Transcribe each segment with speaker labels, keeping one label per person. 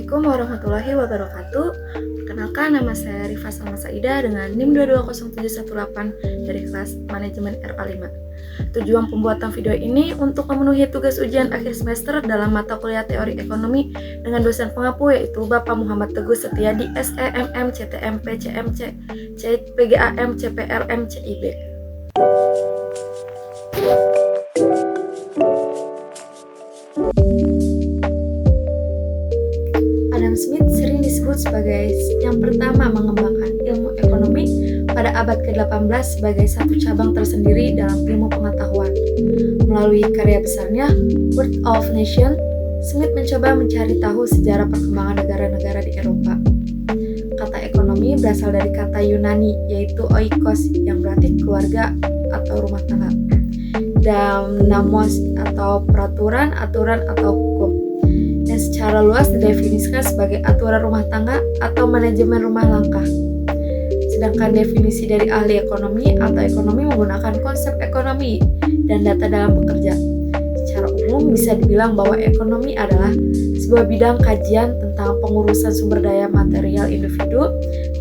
Speaker 1: Assalamualaikum warahmatullahi wabarakatuh. Perkenalkan, nama saya Rifa Salma Saida dengan NIM 2200718 dari kelas Manajemen RA5. Tujuan pembuatan video ini untuk memenuhi tugas ujian akhir semester dalam mata kuliah teori ekonomi dengan dosen pengampu yaitu Bapak Muhammad Teguh Setiadi SEMM CTMP CMC CPGAM CPRM CIB. Adam Smith sering disebut sebagai yang pertama mengembangkan ilmu ekonomi pada abad ke-18 sebagai satu cabang tersendiri dalam ilmu pengetahuan. Melalui karya besarnya, World of Nations, Smith mencoba mencari tahu sejarah perkembangan negara-negara di Eropa. Kata ekonomi berasal dari kata Yunani, yaitu oikos, yang berarti keluarga atau rumah tangga, dan namos atau peraturan, aturan atau hukum, yang secara luas didefinisikan sebagai aturan rumah tangga atau manajemen rumah langkah. Sedangkan definisi dari ahli ekonomi atau ekonomi menggunakan konsep ekonomi dan data dalam bekerja. Secara umum bisa dibilang bahwa ekonomi adalah sebuah bidang kajian tentang pengurusan sumber daya material individu,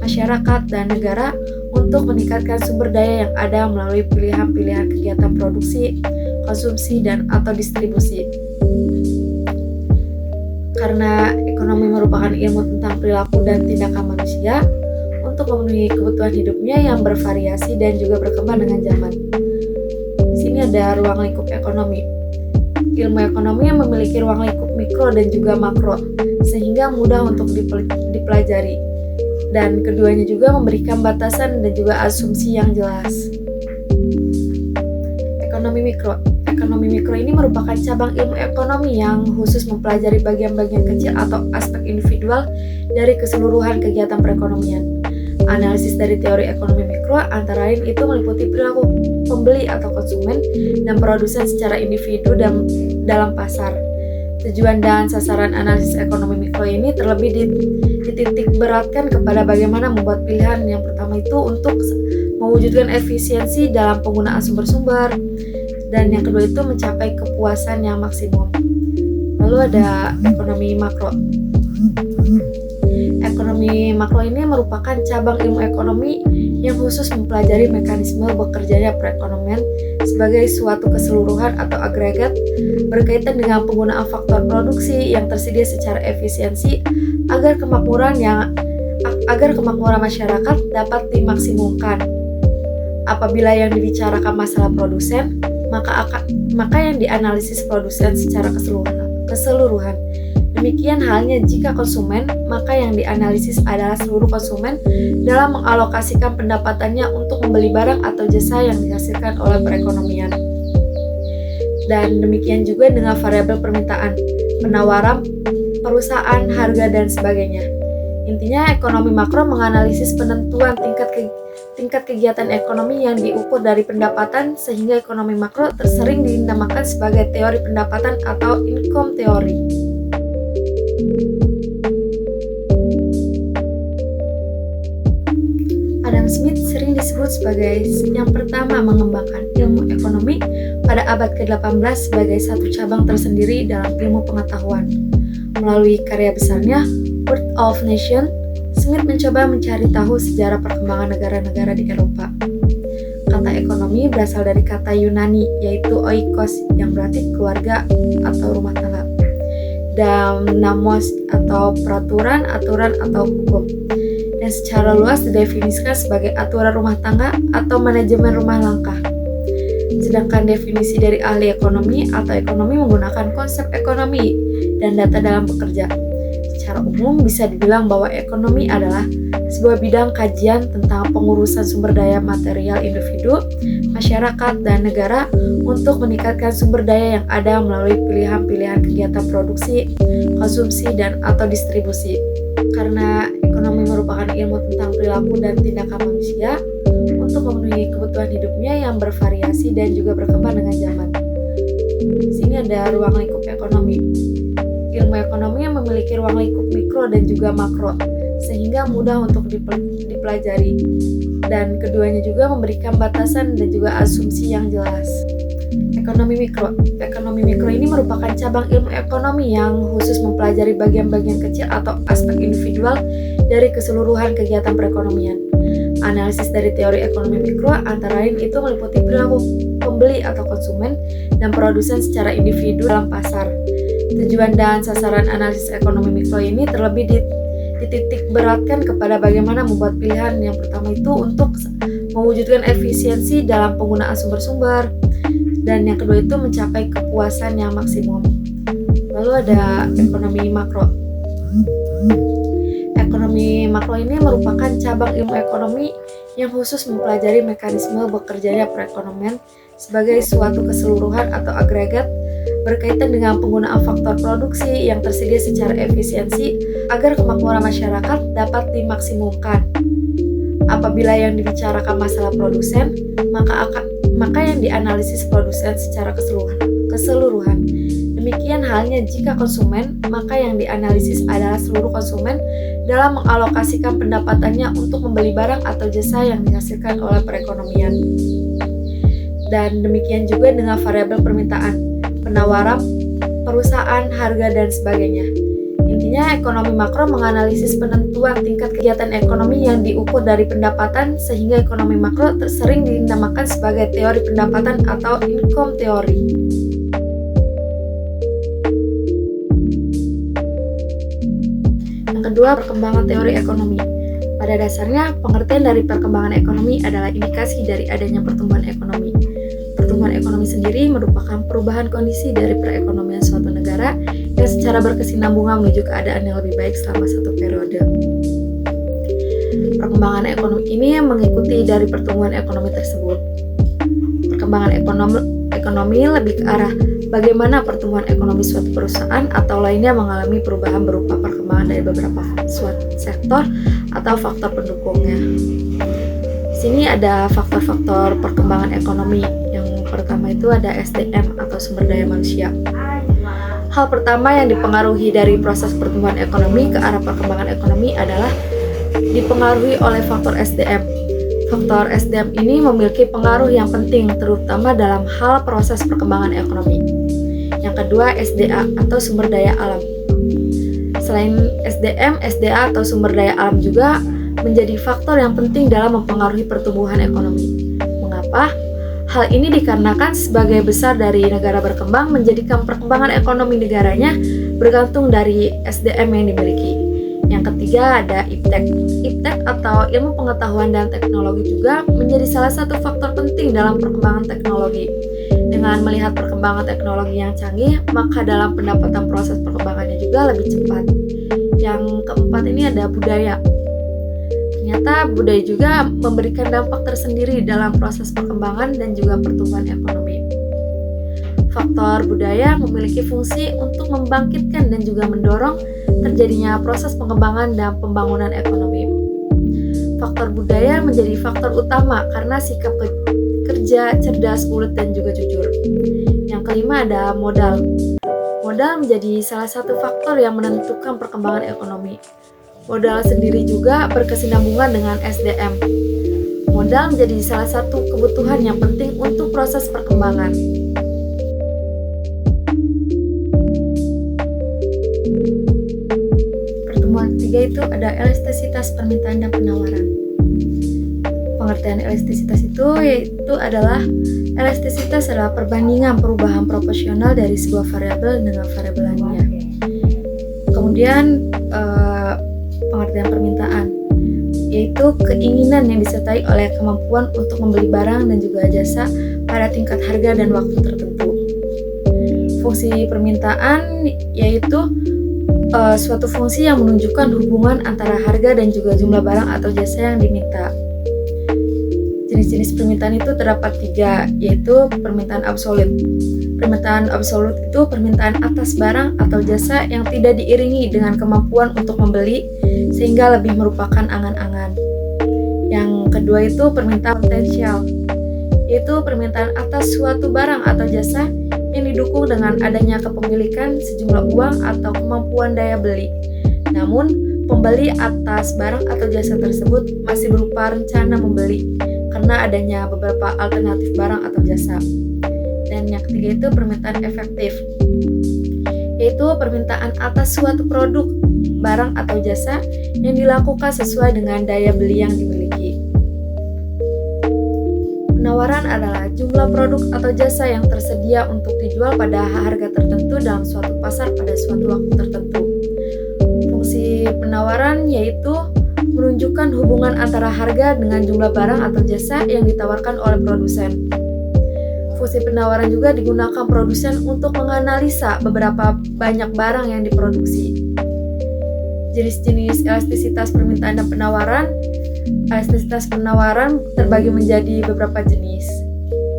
Speaker 1: masyarakat, dan negara untuk meningkatkan sumber daya yang ada melalui pilihan-pilihan kegiatan produksi, konsumsi, dan atau distribusi. Karena ekonomi merupakan ilmu tentang perilaku dan tindakan manusia untuk memenuhi kebutuhan hidupnya yang bervariasi dan juga berkembang dengan zaman. Di sini ada ruang lingkup ekonomi. Ilmu ekonomi yang memiliki ruang lingkup mikro dan juga makro, sehingga mudah untuk dipelajari. Dan keduanya juga memberikan batasan dan juga asumsi yang jelas. Ekonomi mikro. Ekonomi mikro ini merupakan cabang ilmu ekonomi yang khusus mempelajari bagian-bagian kecil atau aspek individual dari keseluruhan kegiatan perekonomian. Analisis dari teori ekonomi mikro antara lain itu meliputi perilaku pembeli atau konsumen dan produsen secara individu dan dalam pasar. Tujuan dan sasaran analisis ekonomi mikro ini terlebih dititik beratkan kepada bagaimana membuat pilihan. Yang pertama itu untuk mewujudkan efisiensi dalam penggunaan sumber-sumber, dan yang kedua itu mencapai kepuasan yang maksimum. Lalu ada ekonomi makro. Ekonomi makro ini merupakan cabang ilmu ekonomi yang khusus mempelajari mekanisme bekerjanya perekonomian sebagai suatu keseluruhan atau agregat berkaitan dengan penggunaan faktor produksi yang tersedia secara efisiensi agar kemakmuran masyarakat dapat dimaksimumkan. Apabila yang dibicarakan masalah produsen, maka yang dianalisis produsen secara keseluruhan. Demikian halnya jika konsumen, maka yang dianalisis adalah seluruh konsumen dalam mengalokasikan pendapatannya untuk membeli barang atau jasa yang dihasilkan oleh perekonomian. Dan demikian juga dengan variabel permintaan, penawaran, perusahaan, harga, dan sebagainya. Intinya, ekonomi makro menganalisis penentuan tingkat kegiatan ekonomi yang diukur dari pendapatan, sehingga ekonomi makro sering dinamakan sebagai teori pendapatan atau income theory. Adam Smith sering disebut sebagai yang pertama mengembangkan ilmu ekonomi pada abad ke-18 sebagai satu cabang tersendiri dalam ilmu pengetahuan. Melalui karya besarnya, World of Nations, Smith mencoba mencari tahu sejarah perkembangan negara-negara di Eropa. Kata ekonomi berasal dari kata Yunani, yaitu oikos, yang berarti keluarga atau rumah tangga, dan namos atau peraturan, aturan atau hukum, yang secara luas didefinisikan sebagai aturan rumah tangga atau manajemen rumah langkah. Sedangkan definisi dari ahli ekonomi atau ekonomi menggunakan konsep ekonomi dan data dalam bekerja. Secara umum bisa dibilang bahwa ekonomi adalah sebuah bidang kajian tentang pengurusan sumber daya material individu, masyarakat, dan negara untuk meningkatkan sumber daya yang ada melalui pilihan-pilihan kegiatan produksi, konsumsi, dan atau distribusi. Karena ekonomi merupakan ilmu tentang perilaku dan tindakan manusia untuk memenuhi kebutuhan hidupnya yang bervariasi dan juga berkembang dengan zaman. Di sini ada ruang lingkup ekonomi. Ilmu ekonomi yang memiliki ruang lingkup mikro dan juga makro, sehingga mudah untuk dipelajari. Dan keduanya juga memberikan batasan dan juga asumsi yang jelas. Ekonomi mikro. Ekonomi mikro ini merupakan cabang ilmu ekonomi yang khusus mempelajari bagian-bagian kecil atau aspek individual dari keseluruhan kegiatan perekonomian. Analisis dari teori ekonomi mikro antara lain itu meliputi perilaku pembeli atau konsumen dan produsen secara individu dalam pasar. Tujuan dan sasaran analisis ekonomi mikro ini terlebih dititik beratkan kepada bagaimana membuat pilihan. Yang pertama itu untuk mewujudkan efisiensi dalam penggunaan sumber-sumber, dan yang kedua itu mencapai kepuasan yang maksimum. Lalu ada ekonomi makro. Ekonomi makro ini merupakan cabang ilmu ekonomi yang khusus mempelajari mekanisme bekerjanya perekonomian sebagai suatu keseluruhan atau agregat berkaitan dengan penggunaan faktor produksi yang tersedia secara efisiensi agar kemakmuran masyarakat dapat dimaksimumkan. Apabila yang dibicarakan masalah produsen, maka yang dianalisis produsen secara keseluruhan. Demikian halnya jika konsumen, maka yang dianalisis adalah seluruh konsumen dalam mengalokasikan pendapatannya untuk membeli barang atau jasa yang dihasilkan oleh perekonomian. Dan demikian juga dengan variabel permintaan, penawaran, perusahaan, harga, dan sebagainya. Intinya, ekonomi makro menganalisis penentuan tingkat kegiatan ekonomi yang diukur dari pendapatan, sehingga ekonomi makro sering dinamakan sebagai teori pendapatan atau income theory. Yang kedua, perkembangan teori ekonomi. Pada dasarnya, pengertian dari perkembangan ekonomi adalah indikasi dari adanya pertumbuhan ekonomi. Pertumbuhan ekonomi sendiri merupakan perubahan kondisi dari perekonomian suatu negara yang secara berkesinambungan menuju keadaan yang lebih baik selama satu periode. Perkembangan ekonomi ini mengikuti dari pertumbuhan ekonomi tersebut. Perkembangan ekonomi lebih ke arah bagaimana pertumbuhan ekonomi suatu perusahaan atau lainnya mengalami perubahan berupa perkembangan dari beberapa suatu sektor atau faktor pendukungnya. Di sini ada faktor-faktor perkembangan ekonomi. Yang pertama itu ada SDM atau sumber daya manusia. Hal pertama yang dipengaruhi dari proses pertumbuhan ekonomi ke arah perkembangan ekonomi adalah dipengaruhi oleh faktor SDM. Faktor SDM ini memiliki pengaruh yang penting terutama dalam hal proses perkembangan ekonomi. Yang kedua, SDA atau sumber daya alam. Selain SDM, SDA atau sumber daya alam juga menjadi faktor yang penting dalam mempengaruhi pertumbuhan ekonomi. Mengapa? Hal ini dikarenakan sebagai besar dari negara berkembang menjadikan perkembangan ekonomi negaranya bergantung dari SDM yang dimiliki. Yang ketiga ada IPTEK. IPTEK atau ilmu pengetahuan dan teknologi juga menjadi salah satu faktor penting dalam perkembangan teknologi. Dengan melihat perkembangan teknologi yang canggih, maka dalam pendapatan proses perkembangannya juga lebih cepat. Yang keempat ini ada budaya. Ternyata budaya juga memberikan dampak tersendiri dalam proses perkembangan dan juga pertumbuhan ekonomi. Faktor budaya memiliki fungsi untuk membangkitkan dan juga mendorong terjadinya proses pengembangan dan pembangunan ekonomi. Faktor budaya menjadi faktor utama karena sikap kerja, cerdas, ulet, dan juga jujur. Yang kelima ada modal. Modal menjadi salah satu faktor yang menentukan perkembangan ekonomi. Modal sendiri juga berkesinambungan dengan SDM. Modal menjadi salah satu kebutuhan yang penting untuk proses perkembangan. Pertemuan ketiga itu ada elastisitas permintaan dan penawaran. Pengertian elastisitas itu adalah elastisitas adalah perbandingan perubahan proporsional dari sebuah variabel dengan variabel lainnya. Kemudian pengertian permintaan, yaitu keinginan yang disertai oleh kemampuan untuk membeli barang dan juga jasa pada tingkat harga dan waktu tertentu. Fungsi permintaan yaitu suatu fungsi yang menunjukkan hubungan antara harga dan juga jumlah barang atau jasa yang diminta. Jenis-jenis permintaan itu terdapat 3, yaitu permintaan absolut. Permintaan absolut itu permintaan atas barang atau jasa yang tidak diiringi dengan kemampuan untuk membeli, sehingga lebih merupakan angan-angan. Yang kedua itu permintaan potensial, yaitu permintaan atas suatu barang atau jasa yang didukung dengan adanya kepemilikan sejumlah uang atau kemampuan daya beli. Namun, pembeli atas barang atau jasa tersebut masih berupa rencana membeli karena adanya beberapa alternatif barang atau jasa. Dan yang ketiga itu permintaan efektif, yaitu permintaan atas suatu produk, barang atau jasa yang dilakukan sesuai dengan daya beli yang dimiliki. Penawaran adalah jumlah produk atau jasa yang tersedia untuk dijual pada harga tertentu dalam suatu pasar pada suatu waktu tertentu. Fungsi penawaran yaitu menunjukkan hubungan antara harga dengan jumlah barang atau jasa yang ditawarkan oleh produsen. Fungsi penawaran juga digunakan produsen untuk menganalisa beberapa banyak barang yang diproduksi. Jenis-jenis elastisitas permintaan dan penawaran. Elastisitas penawaran terbagi menjadi beberapa jenis,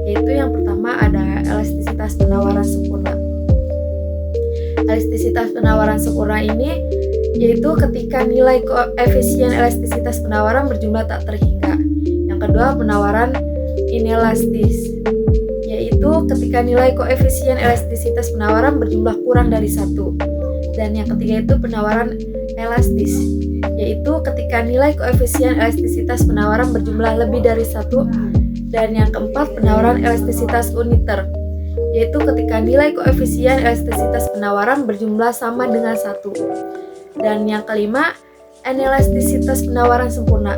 Speaker 1: yaitu yang pertama ada elastisitas penawaran sempurna. Elastisitas penawaran sempurna ini yaitu ketika nilai koefisien elastisitas penawaran berjumlah tak terhingga. Yang kedua, penawaran inelastis, yaitu ketika nilai koefisien elastisitas penawaran berjumlah kurang dari 1. Dan yang ketiga itu penawaran elastis, yaitu ketika nilai koefisien elastisitas penawaran berjumlah lebih dari 1. Dan yang keempat, penawaran elastisitas uniter, yaitu ketika nilai koefisien elastisitas penawaran berjumlah sama dengan 1. Dan yang kelima, anelastisitas penawaran sempurna,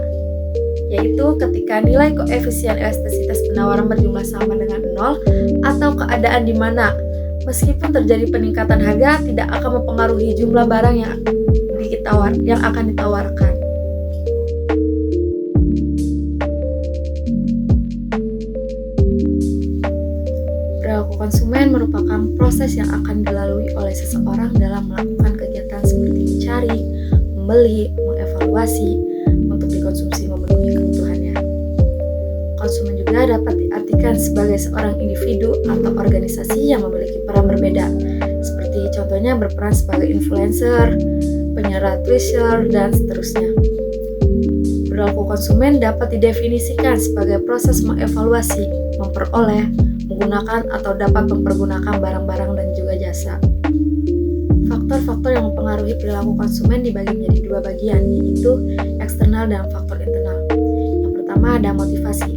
Speaker 1: yaitu ketika nilai koefisien elastisitas penawaran berjumlah sama dengan 0 atau keadaan di mana meskipun terjadi peningkatan harga tidak akan mempengaruhi jumlah barang yang akan ditawarkan. Perilaku konsumen merupakan proses yang akan dilalui oleh seseorang dalam melakukan kegiatan seperti mencari, membeli, mengevaluasi untuk dikonsumsi memenuhi kebutuhannya. Konsumen juga dapat diartikan sebagai seorang individu atau organisasi yang memiliki peran berbeda, seperti contohnya berperan sebagai influencer, penyerat reseller, dan seterusnya. Perilaku konsumen dapat didefinisikan sebagai proses mengevaluasi, memperoleh, menggunakan atau dapat mempergunakan barang-barang dan juga jasa. Faktor-faktor yang mempengaruhi perilaku konsumen dibagi menjadi dua bagian, yaitu eksternal dan faktor internal. Yang pertama ada motivasi.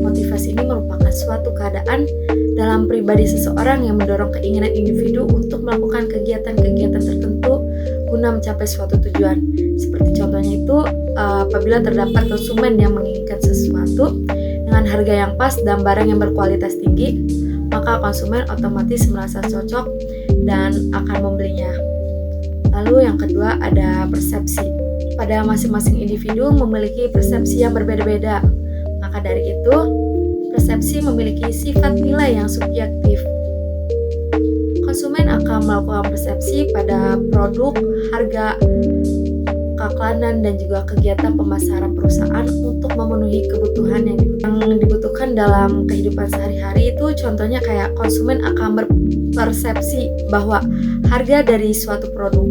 Speaker 1: Motivasi ini merupakan suatu keadaan dalam pribadi seseorang yang mendorong keinginan individu untuk melakukan kegiatan-kegiatan tertentu guna mencapai suatu tujuan. Seperti contohnya itu apabila terdapat konsumen yang menginginkan sesuatu dengan harga yang pas dan barang yang berkualitas tinggi, maka konsumen otomatis merasa cocok dan akan membelinya. Lalu yang kedua ada persepsi. Pada masing-masing individu memiliki persepsi yang berbeda-beda. Maka dari itu, persepsi memiliki sifat nilai yang subjektif. Konsumen akan melakukan persepsi pada produk, harga, keklanan, dan juga kegiatan pemasaran perusahaan untuk memenuhi kebutuhan yang dibutuhkan dalam kehidupan sehari-hari. Itu contohnya kayak konsumen akan berpersepsi bahwa harga dari suatu produk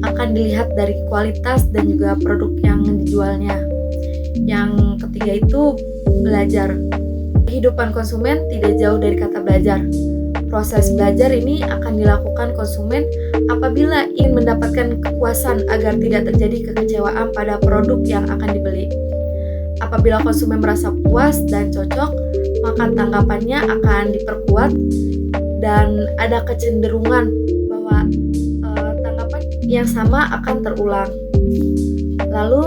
Speaker 1: akan dilihat dari kualitas dan juga produk yang dijualnya. Yang ketiga itu belajar. Kehidupan konsumen tidak jauh dari kata belajar. Proses belajar ini akan dilakukan konsumen apabila ingin mendapatkan kepuasan agar tidak terjadi kekecewaan pada produk yang akan dibeli. Apabila konsumen merasa puas dan cocok, maka tanggapannya akan diperkuat dan ada kecenderungan bahwa tanggapan yang sama akan terulang. Lalu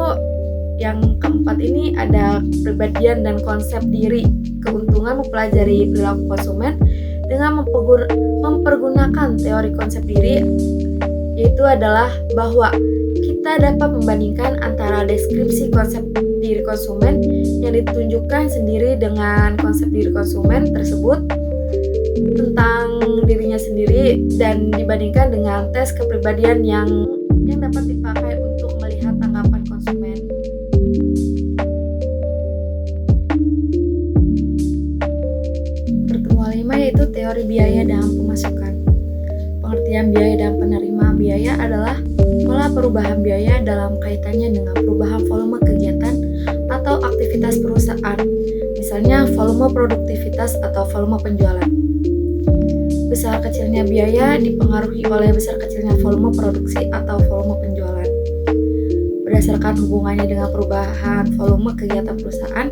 Speaker 1: yang keempat ini ada kepribadian dan konsep diri. Keuntungan mempelajari perilaku konsumen dengan mempergunakan teori konsep diri, yaitu adalah bahwa kita dapat membandingkan antara deskripsi konsep diri konsumen yang ditunjukkan sendiri dengan konsep diri konsumen tersebut tentang dirinya sendiri dan dibandingkan dengan tes kepribadian yang dapat dipakai untuk melihat tanggapan konsumen. Pertemuan 5 yaitu teori biaya dan pemasukan. Pengertian biaya dan penerimaan biaya adalah pola perubahan biaya dalam kaitannya dengan perubahan volume kegiatan atau aktivitas perusahaan, misalnya volume produktivitas atau volume penjualan. Besar kecilnya biaya dipengaruhi oleh besar kecilnya volume produksi atau volume penjualan. Berdasarkan hubungannya dengan perubahan volume kegiatan perusahaan,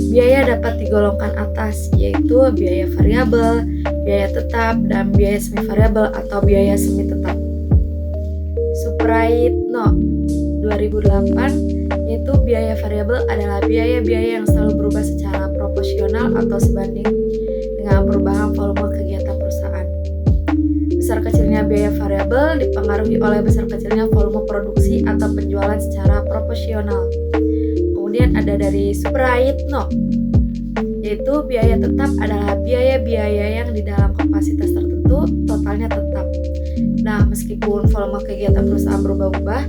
Speaker 1: biaya dapat digolongkan atas, yaitu biaya variabel, biaya tetap, dan biaya semi variabel atau biaya semi tetap. Supraitno 2008, yaitu biaya variabel adalah biaya-biaya yang selalu berubah secara proporsional atau sebanding dengan perubahan volume kegiatan perusahaan. Besar kecilnya biaya variabel dipengaruhi oleh besar kecilnya volume produksi atau penjualan secara proporsional. Kemudian ada dari Supraitno, yaitu biaya tetap adalah biaya-biaya yang di dalam kapasitas tertentu totalnya tetap. Nah, meskipun volume kegiatan perusahaan berubah-ubah,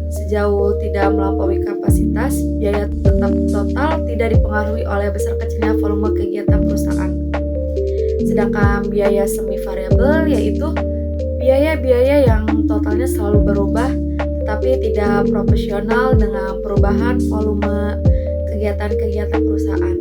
Speaker 1: sejauh tidak melampaui kapasitas, biaya tetap total tidak dipengaruhi oleh besar kecilnya volume kegiatan perusahaan. Sedangkan biaya semi variabel yaitu biaya-biaya yang totalnya selalu berubah tetapi tidak proporsional dengan perubahan volume kegiatan-kegiatan perusahaan.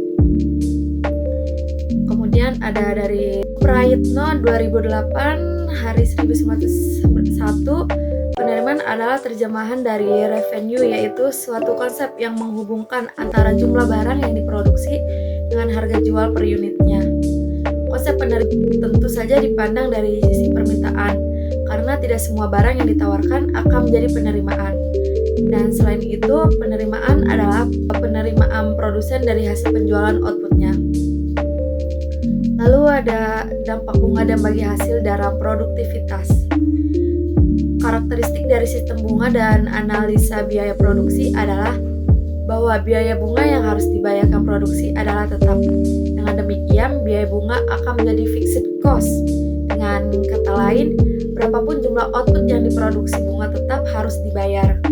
Speaker 1: Kemudian ada dari Prayitno 2008 hari 1901, penerimaan adalah terjemahan dari revenue, yaitu suatu konsep yang menghubungkan antara jumlah barang yang diproduksi dengan harga jual per unitnya. Konsep penerimaan tentu saja dipandang dari sisi permintaan, karena tidak semua barang yang ditawarkan akan menjadi penerimaan. Dan selain itu, penerimaan adalah penerimaan produsen dari hasil penjualan outputnya. Lalu ada dampak bunga dan bagi hasil dalam produktivitas. Karakteristik dari sistem bunga dan analisa biaya produksi adalah bahwa biaya bunga yang harus dibayarkan produksi adalah tetap. Dengan demikian, biaya bunga akan menjadi fixed cost. Dengan kata lain, berapapun jumlah output yang diproduksi bunga tetap harus dibayar.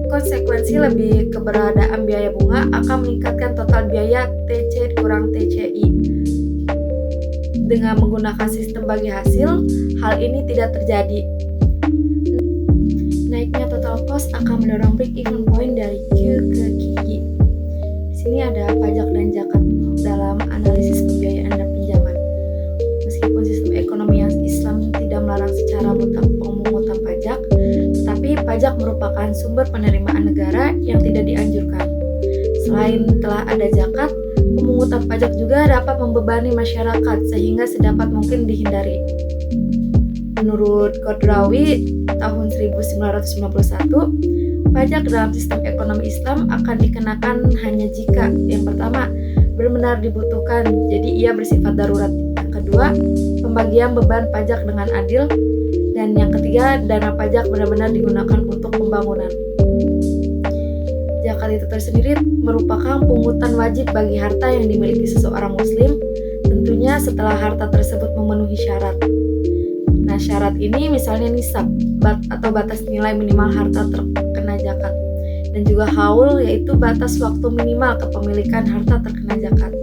Speaker 1: Konsekuensi lebih keberadaan biaya bunga akan meningkatkan total biaya TC kurang TCI. Dengan menggunakan sistem bagi hasil, hal ini tidak terjadi. Naiknya total cost akan mendorong break-even point dari Q ke KI. Di sini ada pajak dan zakat dalam analisis pembiayaan dan pinjaman. Meskipun sistem ekonomi yang Islam tidak melarang secara mutlak pemungutan pajak, tetapi pajak merupakan sumber penerimaan negara yang tidak dianjurkan. Selain telah ada zakat, pemungutan pajak juga dapat membebani masyarakat sehingga sedapat mungkin dihindari. Menurut Qadrawi tahun 1991, pajak dalam sistem ekonomi Islam akan dikenakan hanya jika yang pertama benar-benar dibutuhkan, jadi ia bersifat darurat. Yang kedua, pembagian beban pajak dengan adil. Dan yang ketiga, dana pajak benar-benar digunakan untuk pembangunan. Zakat itu tersendiri merupakan pungutan wajib bagi harta yang dimiliki seseorang muslim, tentunya setelah harta tersebut memenuhi syarat. Nah, syarat ini misalnya nisab atau batas nilai minimal harta terkena zakat, dan juga haul, yaitu batas waktu minimal kepemilikan harta terkena zakat.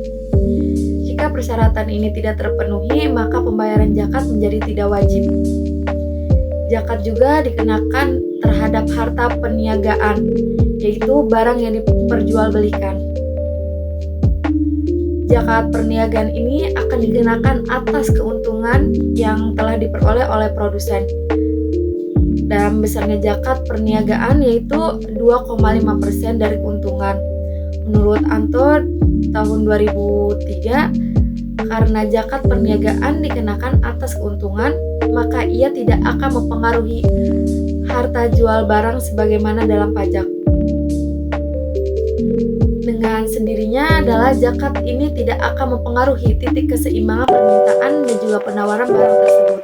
Speaker 1: Jika persyaratan ini tidak terpenuhi, maka pembayaran zakat menjadi tidak wajib. Zakat juga dikenakan terhadap harta perniagaan, yaitu barang yang diperjualbelikan. Zakat perniagaan ini akan dikenakan atas keuntungan yang telah diperoleh oleh produsen. Dan besarnya zakat perniagaan yaitu 2,5% dari keuntungan. Menurut Anto tahun 2003, karena zakat perniagaan dikenakan atas keuntungan, maka ia tidak akan mempengaruhi harta jual barang sebagaimana dalam pajak. Dengan sendirinya adalah zakat ini tidak akan mempengaruhi titik keseimbangan permintaan dan juga penawaran barang tersebut.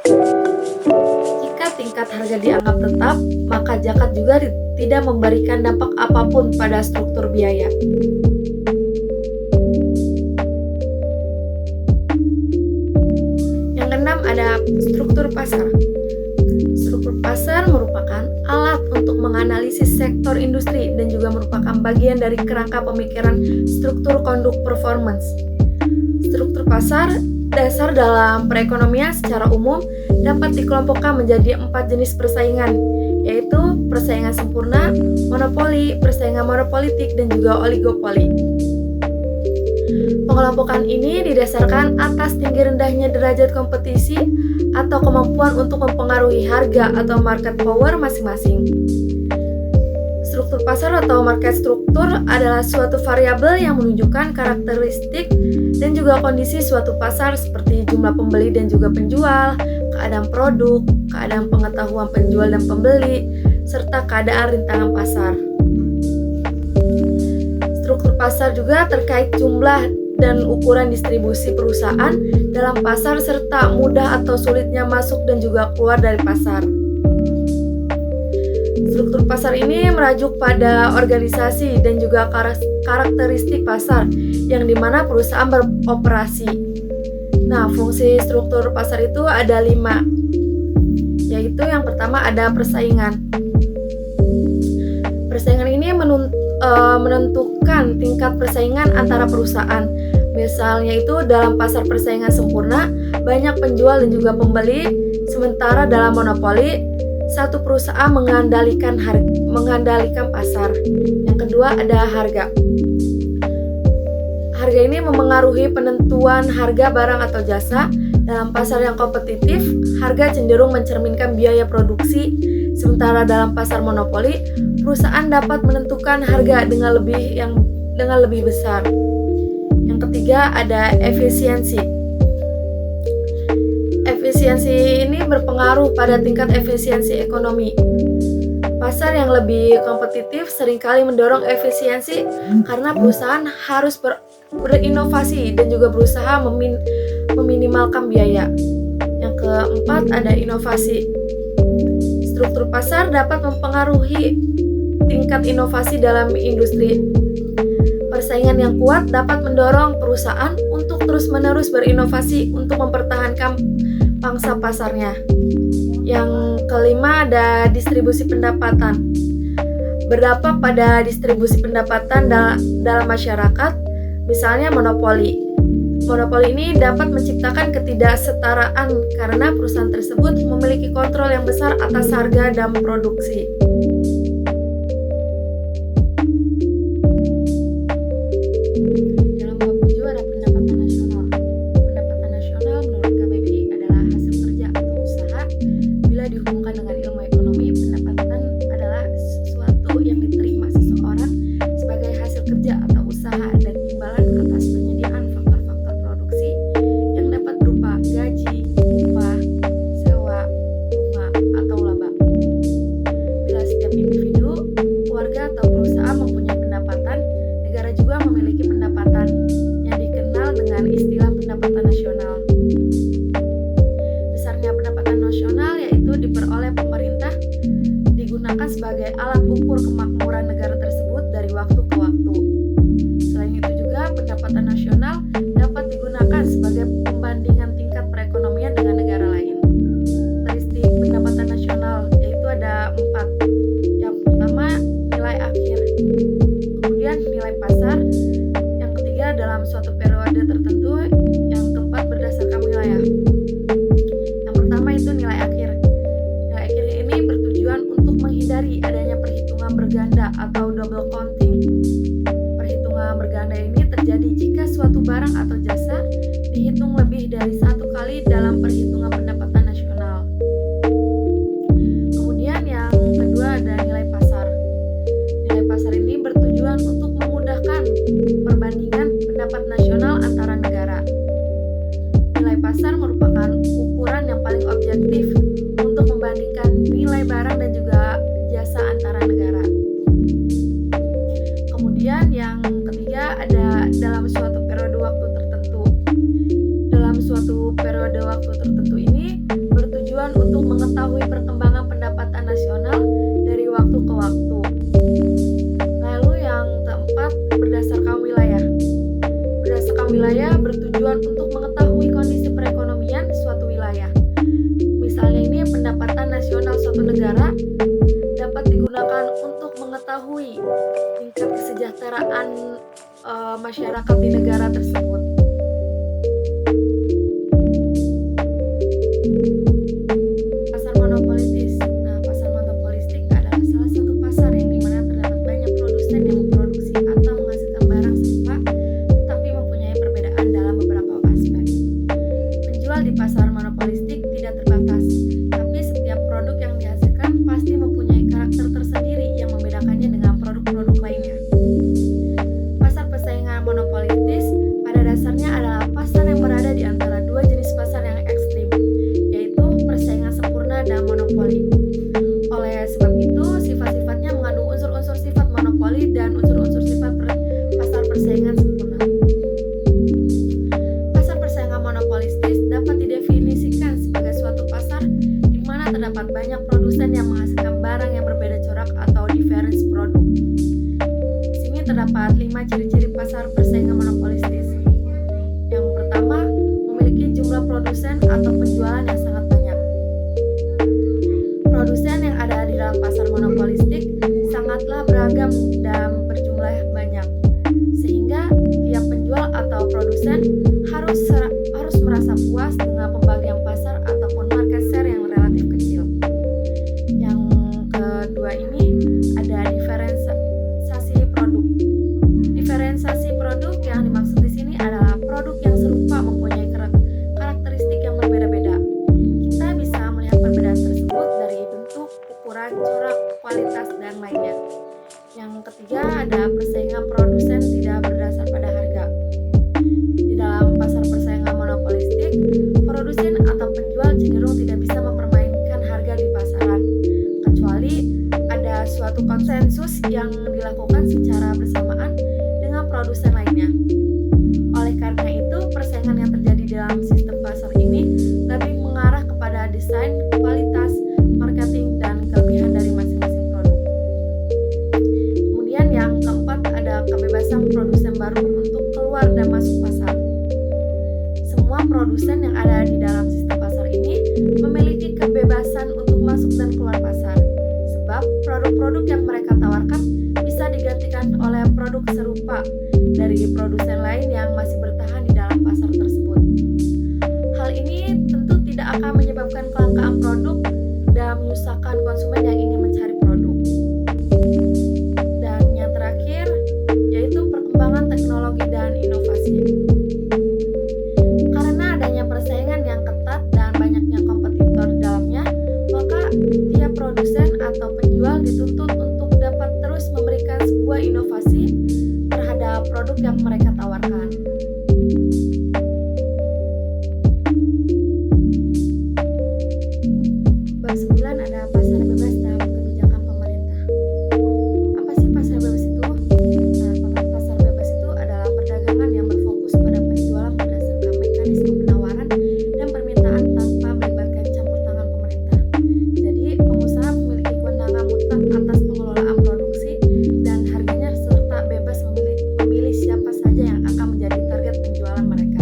Speaker 1: Jika tingkat harga dianggap tetap, maka zakat juga tidak memberikan dampak apapun pada struktur biaya. Yang keenam ada struktur pasar. Struktur pasar merupakan alat untuk menganalisis sektor industri dan juga merupakan bagian dari kerangka pemikiran struktur konduk performance. Struktur pasar dasar dalam perekonomian secara umum dapat dikelompokkan menjadi 4 jenis persaingan, yaitu persaingan sempurna, monopoli, persaingan monopolitik, dan juga oligopoli. Pengelompokan ini didasarkan atas tinggi rendahnya derajat kompetisi atau kemampuan untuk mempengaruhi harga atau market power masing-masing. Struktur pasar atau market struktur adalah suatu variabel yang menunjukkan karakteristik dan juga kondisi suatu pasar seperti jumlah pembeli dan juga penjual, keadaan produk, keadaan pengetahuan penjual dan pembeli, serta keadaan rintangan pasar. Struktur pasar juga terkait jumlah dan ukuran distribusi perusahaan dalam pasar serta mudah atau sulitnya masuk dan juga keluar dari pasar. Struktur pasar ini merujuk pada organisasi dan juga karakteristik pasar yang dimana perusahaan beroperasi. Nah, fungsi struktur pasar itu ada 5, yaitu yang pertama ada persaingan. Persaingan ini menentukan tingkat persaingan antara perusahaan. Misalnya itu dalam pasar persaingan sempurna, banyak penjual dan juga pembeli, sementara dalam monopoli, satu perusahaan mengendalikan pasar. Yang kedua ada harga. Harga ini memengaruhi penentuan harga barang atau jasa. Dalam pasar yang kompetitif, harga cenderung mencerminkan biaya produksi, sementara dalam pasar monopoli, perusahaan dapat menentukan harga dengan lebih besar. Yang ketiga ada efisiensi. Efisiensi ini berpengaruh pada tingkat efisiensi ekonomi. Pasar yang lebih kompetitif seringkali mendorong efisiensi karena perusahaan harus berinovasi dan juga berusaha meminimalkan biaya. Yang keempat ada inovasi. Struktur pasar dapat mempengaruhi tingkat inovasi dalam industri. Persaingan yang kuat dapat mendorong perusahaan untuk terus-menerus berinovasi untuk mempertahankan pangsa pasarnya. Yang kelima ada distribusi pendapatan. Berdampak pada distribusi pendapatan dalam masyarakat, misalnya monopoli. Monopoli ini dapat menciptakan ketidaksetaraan karena perusahaan tersebut memiliki kontrol yang besar atas harga dan produksi. Dalam bab 7 ada pendapatan nasional. Pendapatan nasional menurut KBBI adalah hasil kerja atau usaha. Bila dihubungkan dengan ilmu ekonomi, pendapatan adalah sesuatu yang diterima seseorang sebagai hasil kerja atau usaha dan imbalan atas penyediaan faktor-faktor produksi yang dapat berupa gaji, upah, sewa, bunga, atau laba. Bila setiap individu, keluarga, atau perusahaan mempunyai pendapatan, negara juga memiliki pendapatan yang dikenal dengan istilah pendapatan nasional. Besarnya pendapatan nasional yaitu diperoleh pemerintah, digunakan sebagai alat ukur kemakmuran negara tersebut dari waktu ke waktu. Selain itu juga pendapatan nasional dapat digunakan sebagai pembandingan tingkat perekonomian dengan negara lain. Karakteristik pendapatan nasional yaitu ada 4. Yang pertama nilai akhir, kemudian nilai pasar, yang ketiga dalam suatu periode tertentu, yang keempat berdasarkan wilayah. Yang pertama itu nilai akhir. Nilai akhir ini bertujuan untuk menghindari adanya perhitungan berganda atau double counting. Perhitungan berganda ini terjadi jika suatu barang atau jasa dihitung lebih dari satu kali dalam perhitungan pendapatan nasional. Kemudian yang kedua ada nilai pasar. Nilai pasar ini bertujuan untuk memudahkan perbandingan pendapat nasional antara negara. Nilai pasar merupakan ukuran yang paling objektif untuk membandingkan nilai barang dan juga jasa antara negara. Kemudian yang ketiga ada dalam suatu periode waktu tertentu. Dalam suatu periode waktu tertentu ini bertujuan untuk mengetahui perkembangan pendapatan nasional dari waktu ke waktu. Lalu yang keempat berdasarkan wilayah. Berdasarkan wilayah bertujuan untuk mengetahui kondisi perekonomian suatu wilayah. Misalnya ini pendapatan nasional suatu negara dapat digunakan untuk mengetahui tingkat kesejahteraan masyarakat di negara tersebut. Pasar monopolistis. Nah, pasar monopolistik adalah salah satu pasar yang dimana terdapat banyak produsen yang memproduksi atau menghasilkan barang serupa, tetapi mempunyai perbedaan dalam beberapa aspek. Penjual di pasar monopolistik tidak terbatas, tapi setiap produk yang dihasilkan pasti mempunyai karakter tersendiri yang membedakannya dengan terdapat banyak produsen yang menghasilkan barang yang berbeda corak atau difference produk. Di sini terdapat 5 ciri-ciri pasar persaingan monopolistis. Yang pertama, memiliki jumlah produsen atau penjualan yang sangat banyak. Produsen yang ada di dalam pasar monopolistik sangatlah beragam dan berjumlah banyak, sehingga tiap penjual atau produsen harus merasa puas dengan pembagian pasar ataupun market share yang relatif kecil. Yang kedua ini ada diferensiasi produk. Diferensiasi produk yang dimaksud di sini adalah produk yang serupa mempunyai karakteristik yang berbeda-beda. Kita bisa melihat perbedaan tersebut dari bentuk, ukuran, corak, kualitas, dan lainnya. Yang ketiga ada persaingan produsen tidak berdasar pada harga. Di dalam pasar persaingan monopolistik, produsen atau penjual cenderung tidak bisa mempermainkan harga di pasaran, kecuali ada suatu konsensus yang dilakukan secara bersamaan dengan produsen lainnya. Oleh karena itu, persaingan yang terjadi dalam sistem pasar ini lebih mengarah kepada desain, kualitas, marketing, dan kelebihan dari masing-masing produk. Kemudian yang keempat ada kebebasan produsen baru untuk keluar dan masuk pasar. Semua produsen yang ada di dalam sistem pasar ini memiliki kebebasan untuk masuk dan keluar pasar, sebab produk-produk yang mereka tawarkan bisa digantikan oleh produk serupa dari produsen lain yang masih bertahan di dalam pasar tersebut. Hal ini tentu tidak akan menyebabkan kelangkaan produk dan menyusahkan konsumen yang ingin mencari produk. Dan yang terakhir yaitu perkembangan teknologi dan inovasi. Karena adanya persaingan yang ketat dan banyaknya kompetitor di dalamnya, maka tiap produsen atau penjual dituntut untuk dapat terus memberikan sebuah inovasi terhadap produk yang mereka tawarkan. Bab 9 ada pasar bebas dan kebijakan pemerintah. Apa sih pasar bebas itu? Nah, pasar bebas itu adalah perdagangan yang berfokus pada penjualan berdasarkan mekanisme penawaran dan permintaan tanpa melibatkan campur tangan pemerintah. Jadi, pengusaha memiliki kewenangan mutlak atas pengelolaan produksi dan harganya serta bebas memilih siapa saja yang akan menjadi target penjualan mereka.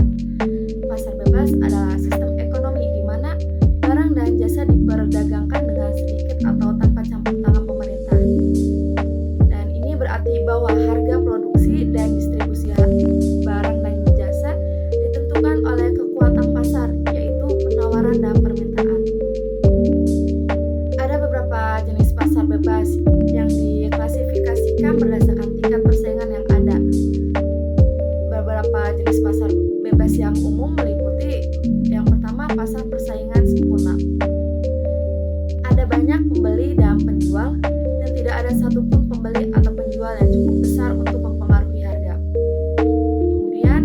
Speaker 1: Pasar bebas adalah sistem ekonomi di mana barang dan jasa diperdagangkan dengan sedikit atau tanpa campur tangan pemerintah. Dan ini berarti bahwa harga produksi dan distribusi barang dan jasa ditentukan oleh kekuatan pasar, yaitu penawaran dan permintaan. Ada beberapa jenis pasar bebas yang diklasifikasikan berdasarkan tingkat persaingan yang ada. Beberapa jenis pasar bebas yang umum meliputi yang pertama, pasar persaingan sempurna. Ada banyak pembeli dan penjual dan tidak ada satupun pembeli atau penjual yang cukup besar untuk mempengaruhi harga. Kemudian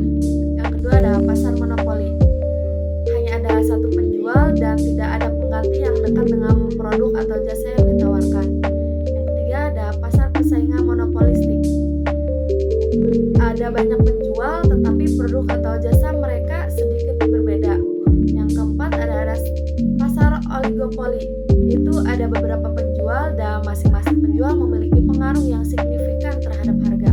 Speaker 1: yang kedua ada pasar monopoli. Hanya ada satu penjual dan tidak ada pengganti yang dekat dengan produk atau jasa yang ditawarkan. Yang ketiga ada pasar persaingan monopolistik. Ada banyak penjual tetapi produk atau jasa mereka sedikit berbeda. Yang keempat ada pasar oligopoli. Itu ada beberapa penjual dan masing-masing penjual memiliki pengaruh yang signifikan terhadap harga.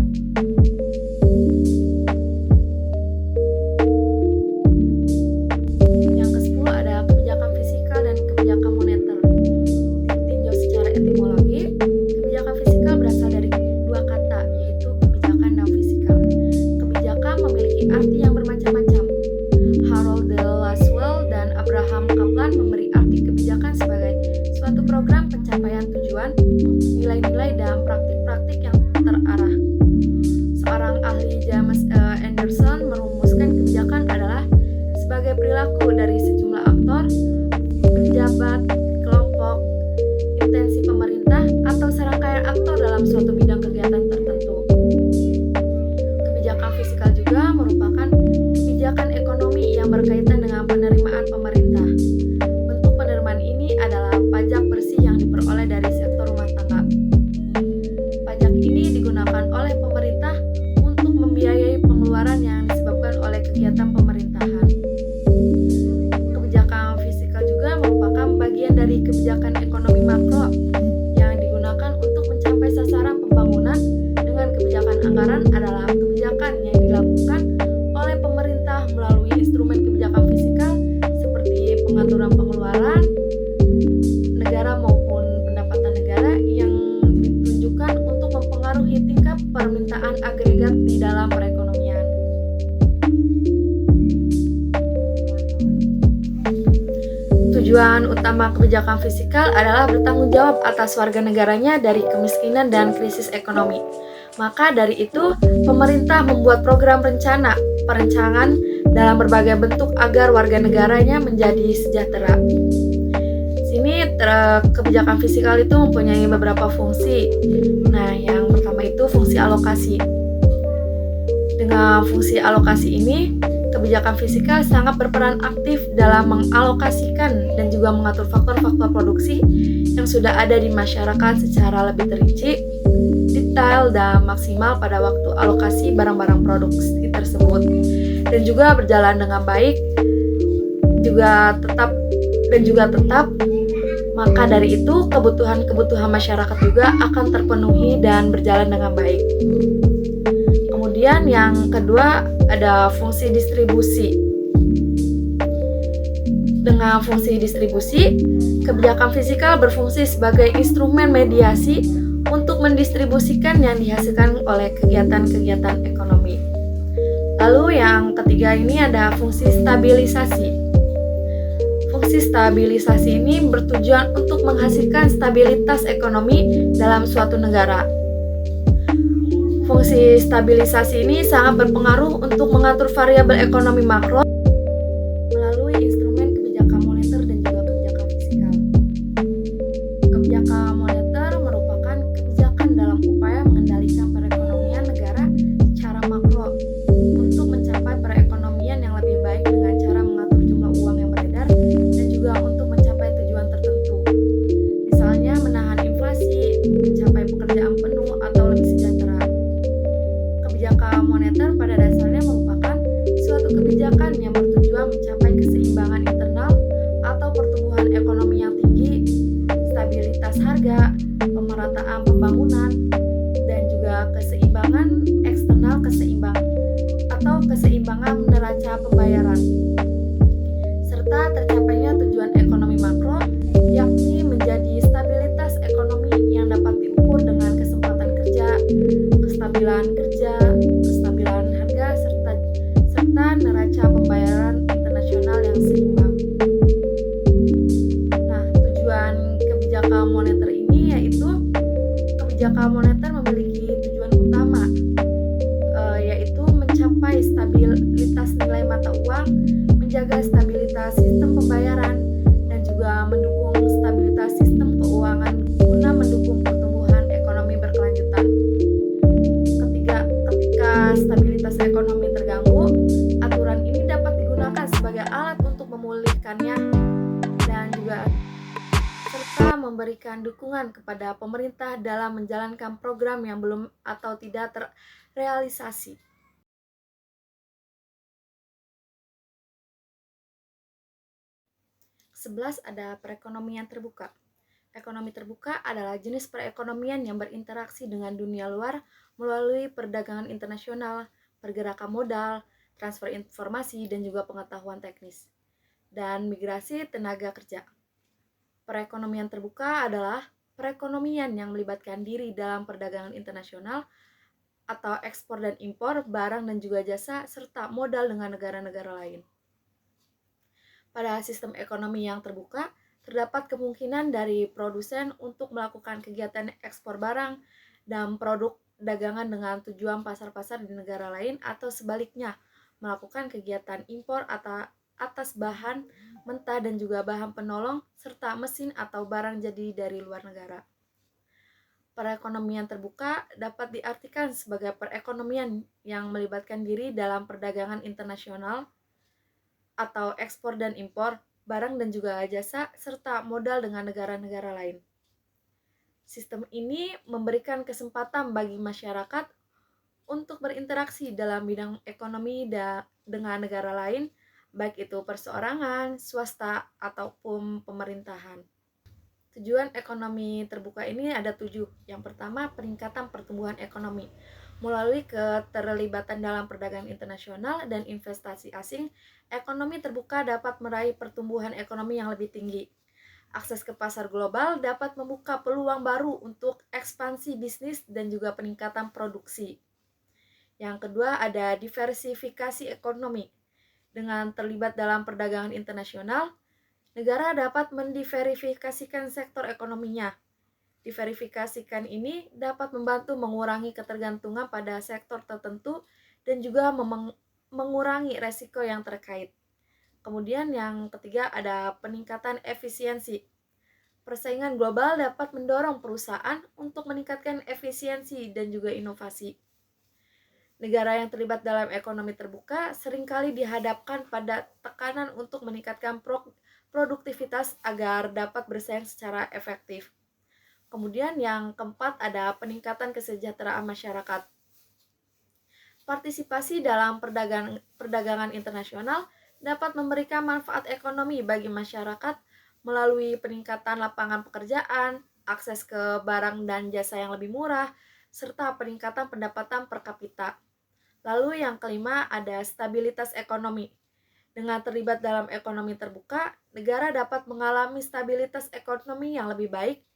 Speaker 1: Yang ke-10 ada kebijakan fiskal dan kebijakan moneter. Ditinjau secara etimologi, kebijakan fiskal berasal dari dua kata, yaitu kebijakan dan fiskal. Kebijakan memiliki arti yang bermacam-macam. Harold de Lasswell dan Abraham Kaplan memberi arti kebijakan sebagai suatu program pencapaian tujuan, nilai-nilai, dan praktik-praktik yang terarah. Seorang ahli James Anderson merumuskan kebijakan adalah sebagai perilaku dari sejumlah aktor, pejabat, kelompok, intensi pemerintah, atau serangkaian aktor dalam suatu bidang kegiatan tertentu. Kebijakan fiskal juga merupakan kebijakan ekonomi yang berkaitan dengan penerimaan pemerintah. Bentuk penerimaan ini adalah pajak bersih yang diperoleh dari sektor rumah tangga. Pajak ini pengaturan pengeluaran negara maupun pendapatan negara yang ditunjukkan untuk mempengaruhi tingkat permintaan agregat di dalam perekonomian. Tujuan utama kebijakan fiskal adalah bertanggung jawab atas warga negaranya dari kemiskinan dan krisis ekonomi. Maka dari itu, pemerintah membuat program perencanaan dalam berbagai bentuk agar warga negaranya menjadi sejahtera. Sini kebijakan fiskal itu mempunyai beberapa fungsi. Nah, yang pertama itu fungsi alokasi. Dengan fungsi alokasi ini, kebijakan fiskal sangat berperan aktif dalam mengalokasikan dan juga mengatur faktor-faktor produksi yang sudah ada di masyarakat secara lebih terinci, detail, dan maksimal pada waktu alokasi barang-barang produksi tersebut, dan juga berjalan dengan baik, juga tetap. Maka dari itu, kebutuhan masyarakat juga akan terpenuhi dan berjalan dengan baik. Kemudian yang kedua ada fungsi distribusi. Dengan fungsi distribusi, kebijakan fiskal berfungsi sebagai instrumen mediasi untuk mendistribusikan yang dihasilkan oleh kegiatan-kegiatan ekonomi. Lalu yang ketiga ini ada fungsi stabilisasi. Fungsi stabilisasi ini bertujuan untuk menghasilkan stabilitas ekonomi dalam suatu negara. Fungsi stabilisasi ini sangat berpengaruh untuk mengatur variabel ekonomi makro melalui instrumen kebijakan moneter dan juga kebijakan fiskal. Kebijakan moneter merupakan kebijakan dalam upaya mengendalikan perekonomian negara secara makro untuk mencapai perekonomian yang lebih baik dengan cara mengatur jumlah uang yang beredar dan juga untuk mencapai tujuan tertentu. Misalnya menahan inflasi, mencapai pekerjaan penuh atau lebih sejahtera. Kebijakan moneter pada dasarnya merupakan suatu kebijakan yang bertujuan mencapai keseimbangan internal atau pertumbuhan ekonomi yang tinggi, stabilitas harga, pemerataan pembangunan, dan juga keseimbangan eksternal keseimbangan neraca pembayaran, serta tercapainya tujuan ekonomi makro, yakni menjadi stabilitas ekonomi yang dapat diukur dengan kesempatan kerja, kestabilan harga, serta neraca pembayaran internasional yang seimbang. Nah, tujuan kebijakan moneter ini yaitu kebijakan moneter memiliki tujuan utama, yaitu mencapai stabilitas nilai mata uang, menjaga stabilitas sistem pembayaran, dan juga mendukung stabilitas sistem keuangan guna mendukung pertumbuhan ekonomi berkelanjutan. Ketika stabilitas ekonomi terganggu, aturan ini dapat digunakan sebagai alat untuk memulihkannya dan juga serta memberikan dukungan kepada pemerintah dalam menjalankan program yang belum atau tidak terrealisasi. Sebelas ada perekonomian terbuka. Ekonomi terbuka adalah jenis perekonomian yang berinteraksi dengan dunia luar melalui perdagangan internasional, pergerakan modal, transfer informasi, dan juga pengetahuan teknis, dan migrasi tenaga kerja. Perekonomian terbuka adalah perekonomian yang melibatkan diri dalam perdagangan internasional atau ekspor dan impor barang dan juga jasa serta modal dengan negara-negara lain. Pada sistem ekonomi yang terbuka, terdapat kemungkinan dari produsen untuk melakukan kegiatan ekspor barang dan produk dagangan dengan tujuan pasar-pasar di negara lain atau sebaliknya, melakukan kegiatan impor atas bahan mentah dan juga bahan penolong serta mesin atau barang jadi dari luar negara. Perekonomian terbuka dapat diartikan sebagai perekonomian yang melibatkan diri dalam perdagangan internasional atau ekspor dan impor barang dan juga jasa serta modal dengan negara-negara lain. Sistem ini memberikan kesempatan bagi masyarakat untuk berinteraksi dalam bidang ekonomi dengan negara lain, baik itu perseorangan, swasta, ataupun pemerintahan. Tujuan ekonomi terbuka ini ada 7. Yang pertama, peningkatan pertumbuhan ekonomi. Melalui keterlibatan dalam perdagangan internasional dan investasi asing, ekonomi terbuka dapat meraih pertumbuhan ekonomi yang lebih tinggi. Akses ke pasar global dapat membuka peluang baru untuk ekspansi bisnis dan juga peningkatan produksi. Yang kedua ada diversifikasi ekonomi. Dengan terlibat dalam perdagangan internasional, negara dapat mendiversifikasikan sektor ekonominya. Diverifikasikan ini dapat membantu mengurangi ketergantungan pada sektor tertentu dan juga mengurangi resiko yang terkait. Kemudian yang ketiga ada peningkatan efisiensi. Persaingan global dapat mendorong perusahaan untuk meningkatkan efisiensi dan juga inovasi. Negara yang terlibat dalam ekonomi terbuka seringkali dihadapkan pada tekanan untuk meningkatkan produktivitas agar dapat bersaing secara efektif. Kemudian yang keempat ada peningkatan kesejahteraan masyarakat. Partisipasi dalam perdagangan internasional dapat memberikan manfaat ekonomi bagi masyarakat melalui peningkatan lapangan pekerjaan, akses ke barang dan jasa yang lebih murah, serta peningkatan pendapatan per kapita. Lalu yang kelima ada stabilitas ekonomi. Dengan terlibat dalam ekonomi terbuka, negara dapat mengalami stabilitas ekonomi yang lebih baik